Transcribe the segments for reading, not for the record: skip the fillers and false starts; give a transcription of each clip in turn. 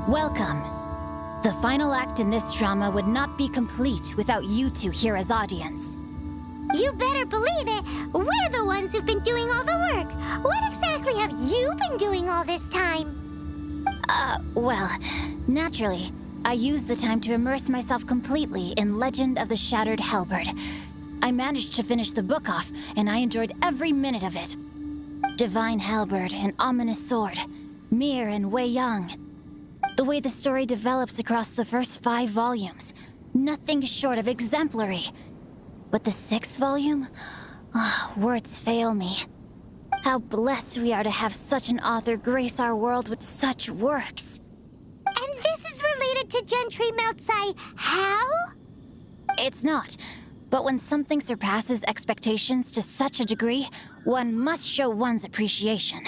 Welcome. The final act in this drama would not be complete without you two here as audience. You better believe it! We're the ones who've been doing all the work! What exactly have you been doing all this time? Well, naturally, I used the time to immerse myself completely in Legend of the Shattered Halberd. I managed to finish the book off, and I enjoyed every minute of it. Divine Halberd, an ominous sword. Mir and Wei Yang. The way the story develops across the first 5 volumes, nothing short of exemplary. But the 6th volume? Words fail me. How blessed we are to have such an author grace our world with such works. And this is related to Gentry Moutsai how? It's not. But when something surpasses expectations to such a degree, one must show one's appreciation.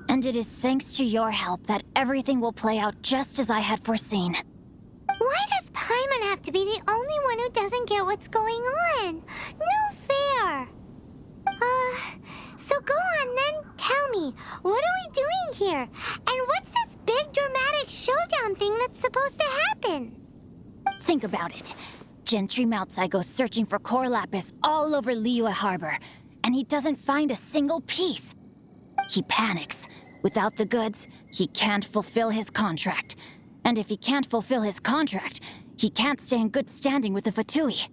And it is thanks to your help that everything will play out just as I had foreseen. Why does Paimon have to be the only one who doesn't get what's going on? No fair! So go on then, tell me, what are we doing here? And what's this big dramatic showdown thing that's supposed to happen? Think about it. Gentry Moutsai goes searching for core lapis all over Liyue Harbor, and he doesn't find a single piece. He panics. Without the goods, he can't fulfill his contract. And if he can't fulfill his contract, he can't stay in good standing with the Fatui.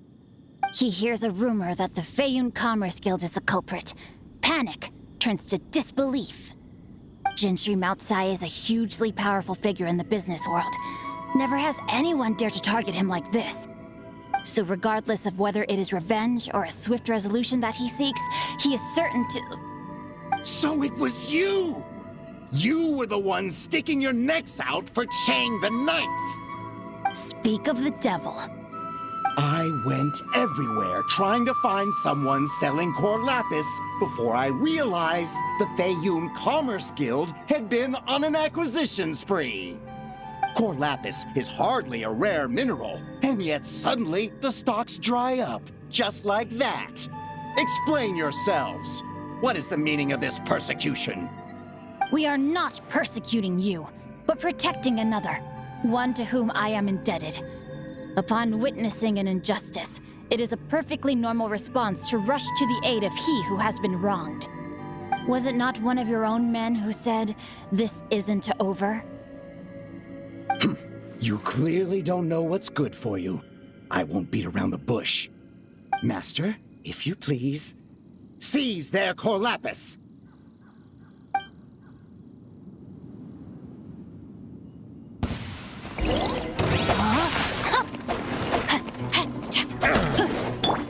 He hears a rumor that the Feiyun Commerce Guild is the culprit. Panic turns to disbelief. Gentry Moutsai is a hugely powerful figure in the business world. Never has anyone dared to target him like this. So regardless of whether it is revenge or a swift resolution that he seeks, he is certain to... So it was you! You were the one sticking your necks out for Chang the Ninth! Speak of the devil. I went everywhere trying to find someone selling core lapis before I realized the Feiyun Commerce Guild had been on an acquisition spree. Core lapis is hardly a rare mineral, and yet suddenly the stocks dry up, just like that. Explain yourselves. What is the meaning of this persecution? We are not persecuting you, but protecting another, one to whom I am indebted. Upon witnessing an injustice, it is a perfectly normal response to rush to the aid of he who has been wronged. Was it not one of your own men who said, "This isn't over"? You clearly don't know what's good for you. I won't beat around the bush. Master, if you please, seize their core lapis!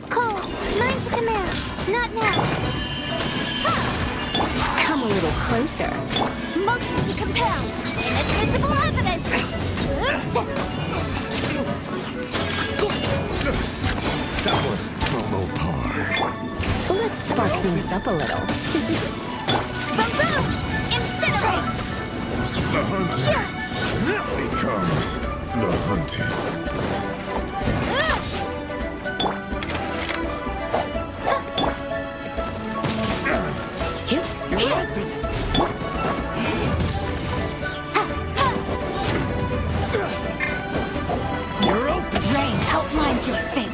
Cole, mine's command. Not now. Come a little closer. Motion to compel. Inadmissible evidence. That was below par. Let's spark things up a little. Boom! Incinerate! The hunt becomes the hunted. You're open. You're open. Rain outlines your fate.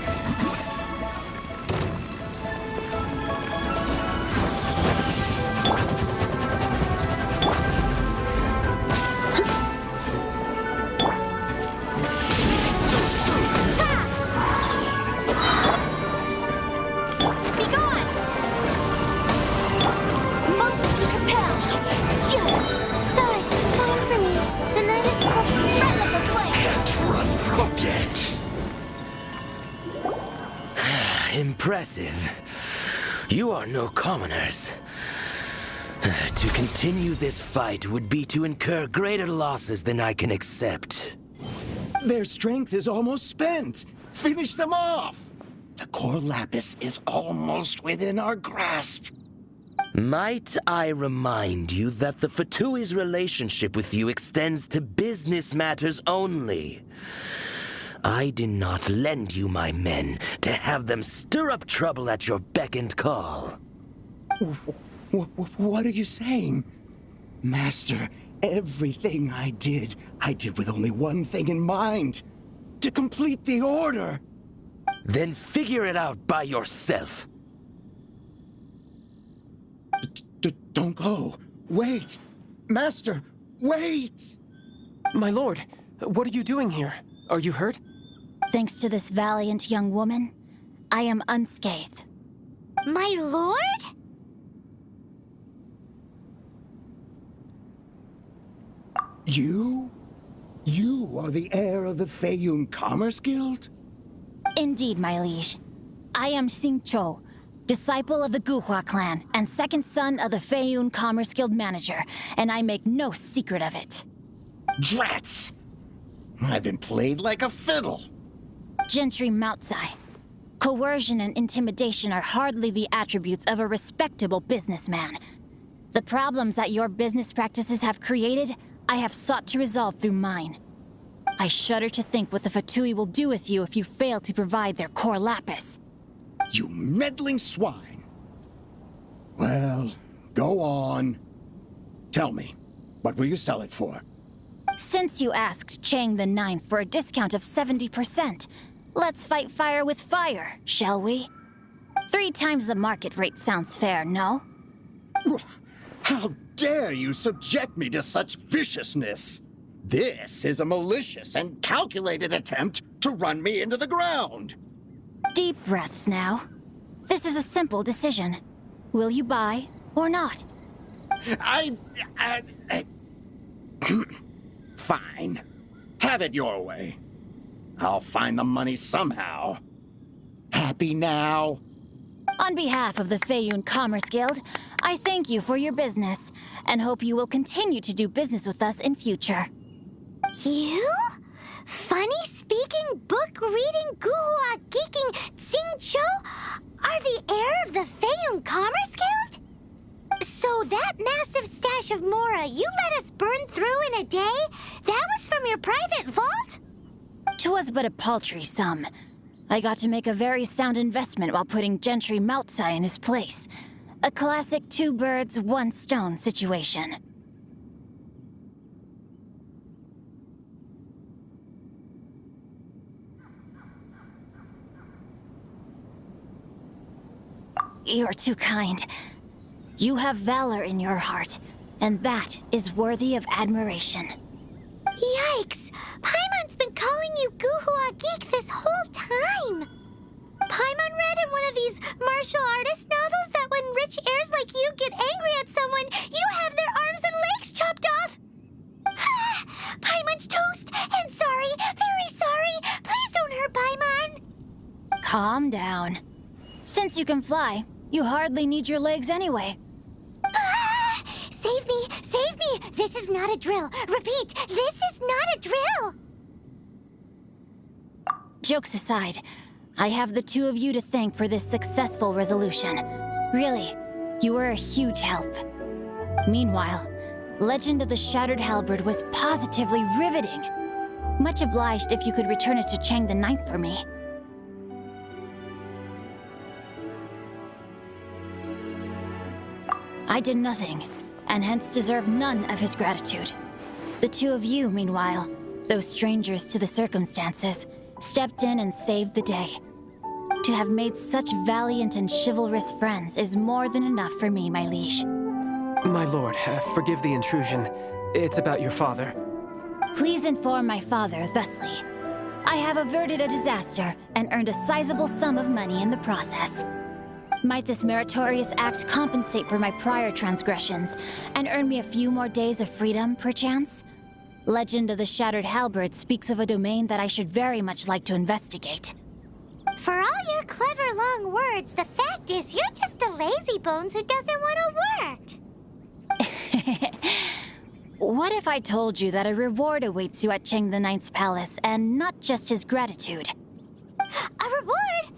Impressive. You are no commoners. To continue this fight would be to incur greater losses than I can accept. Their strength is almost spent. Finish them off. The core lapis is almost within our grasp. Might I remind you that the Fatui's relationship with you extends to business matters only? I did not lend you my men to have them stir up trouble at your beck and call. What are you saying? Master, Everything I did with only one thing in mind. To complete the order. Then figure it out by yourself. Don't go. Wait. Master, wait! My lord, what are you doing here? Are you hurt? Thanks to this valiant young woman, I am unscathed. My lord? You? You are the heir of the Feiyun Commerce Guild? Indeed, my liege. I am Xingqiu, disciple of the Guhua clan and second son of the Feiyun Commerce Guild manager, and I make no secret of it. Drats! I've been played like a fiddle. Gentry Moutsai. Coercion and intimidation are hardly the attributes of a respectable businessman. The problems that your business practices have created, I have sought to resolve through mine. I shudder to think what the Fatui will do with you if you fail to provide their core lapis. You meddling swine. Well, go on. Tell me, what will you sell it for? Since you asked Chang the Ninth for a discount of 70%, let's fight fire with fire, shall we? 3 times the market rate sounds fair, no? How dare you subject me to such viciousness? This is a malicious and calculated attempt to run me into the ground. Deep breaths now. This is a simple decision. Will you buy or not? Fine. Have it your way. I'll find the money somehow. Happy now? On behalf of the Feiyun Commerce Guild, I thank you for your business and hope you will continue to do business with us in future. You? Funny-speaking, book-reading, guhua geeking Xingqiu are the heir of the Feiyun Commerce Guild? So that massive stash of Mora you let us burn through in a day? That was from your private vault? 'Twas but a paltry sum. I got to make a very sound investment while putting Gentry Moutsai in his place. A classic 2 birds, 1 stone situation. You're too kind. You have valor in your heart, and that is worthy of admiration. Yikes! Paimon's been calling you Guhua Geek this whole time! Paimon read in one of these martial artist novels that when rich heirs like you get angry at someone, you have their arms and legs chopped off! Paimon's toast! And sorry, very sorry! Please don't hurt Paimon! Calm down. Since you can fly, you hardly need your legs anyway. Save me! Save me! This is not a drill! Repeat, this is not a drill! Jokes aside, I have the 2 of you to thank for this successful resolution. Really, you were a huge help. Meanwhile, Legend of the Shattered Halberd was positively riveting. Much obliged if you could return it to Chang the Ninth for me. I did nothing, and hence deserve none of his gratitude. The 2 of you, meanwhile, though strangers to the circumstances, stepped in and saved the day. To have made such valiant and chivalrous friends is more than enough for me, my liege. My lord, forgive the intrusion. It's about your father. Please inform my father thusly. I have averted a disaster and earned a sizable sum of money in the process. Might this meritorious act compensate for my prior transgressions and earn me a few more days of freedom, perchance? Legend of the Shattered Halberd speaks of a domain that I should very much like to investigate. For all your clever long words, the fact is you're just a lazy bones who doesn't want to work. What if I told you that a reward awaits you at Chang the Ninth's palace, and not just his gratitude? A reward?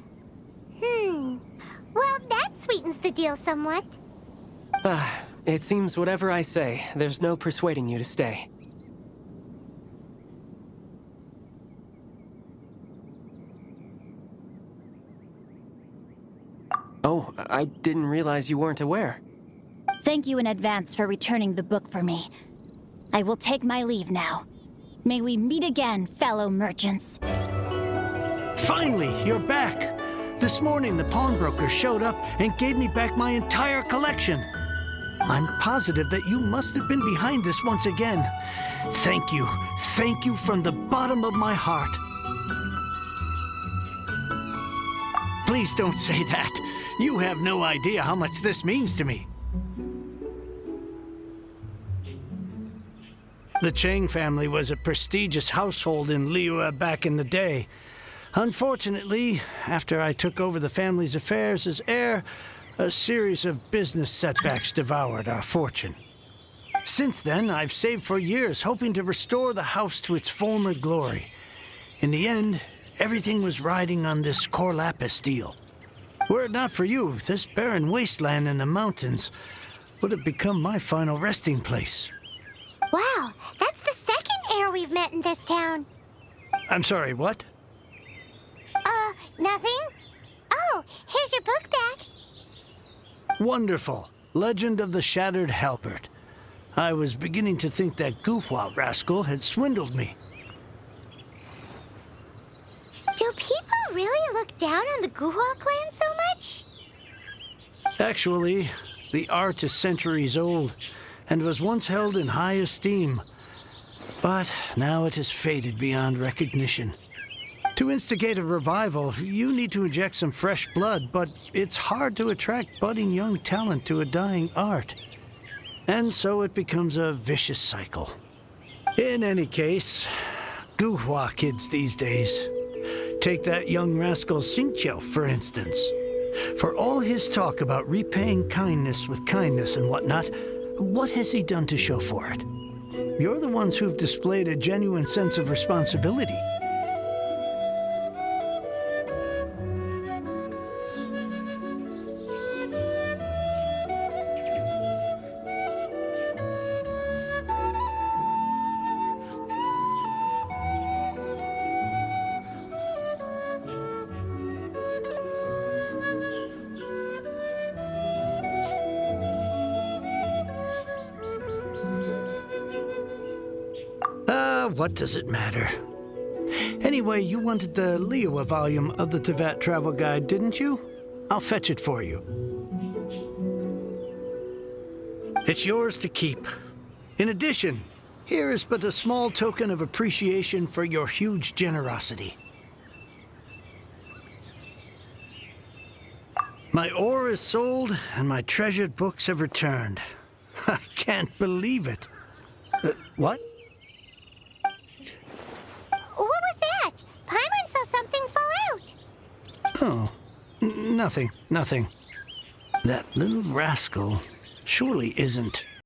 Well, that sweetens the deal somewhat. It seems whatever I say, there's no persuading you to stay. Oh, I didn't realize you weren't aware. Thank you in advance for returning the book for me. I will take my leave now. May we meet again, fellow merchants. Finally, you're back. This morning, the pawnbroker showed up and gave me back my entire collection. I'm positive that you must have been behind this once again. Thank you. Thank you from the bottom of my heart. Please don't say that. You have no idea how much this means to me. The Chang family was a prestigious household in Liyue back in the day. Unfortunately, after I took over the family's affairs as heir, a series of business setbacks devoured our fortune. Since then, I've saved for years, hoping to restore the house to its former glory. In the end, everything was riding on this core lapis deal. Were it not for you, this barren wasteland in the mountains would have become my final resting place. Wow, that's the second heir we've met in this town. I'm sorry, what? Nothing? Oh, here's your book back. Wonderful. Legend of the Shattered Halberd. I was beginning to think that Guhua rascal had swindled me. Do people really look down on the Guhua clan so much? Actually, the art is centuries old and was once held in high esteem. But now it has faded beyond recognition. To instigate a revival, you need to inject some fresh blood, but it's hard to attract budding young talent to a dying art. And so it becomes a vicious cycle. In any case, Guhua kids these days. Take that young rascal Xingqiu, for instance. For all his talk about repaying kindness with kindness and whatnot, what has he done to show for it? You're the ones who've displayed a genuine sense of responsibility. What does it matter? Anyway, you wanted the Liyue volume of the Teyvat travel guide, didn't you? I'll fetch it for you. It's yours to keep. In addition, here is but a small token of appreciation for your huge generosity. My ore is sold, and my treasured books have returned. I can't believe it. What? What was that? Paimon saw something fall out. Oh, nothing. That little rascal surely isn't...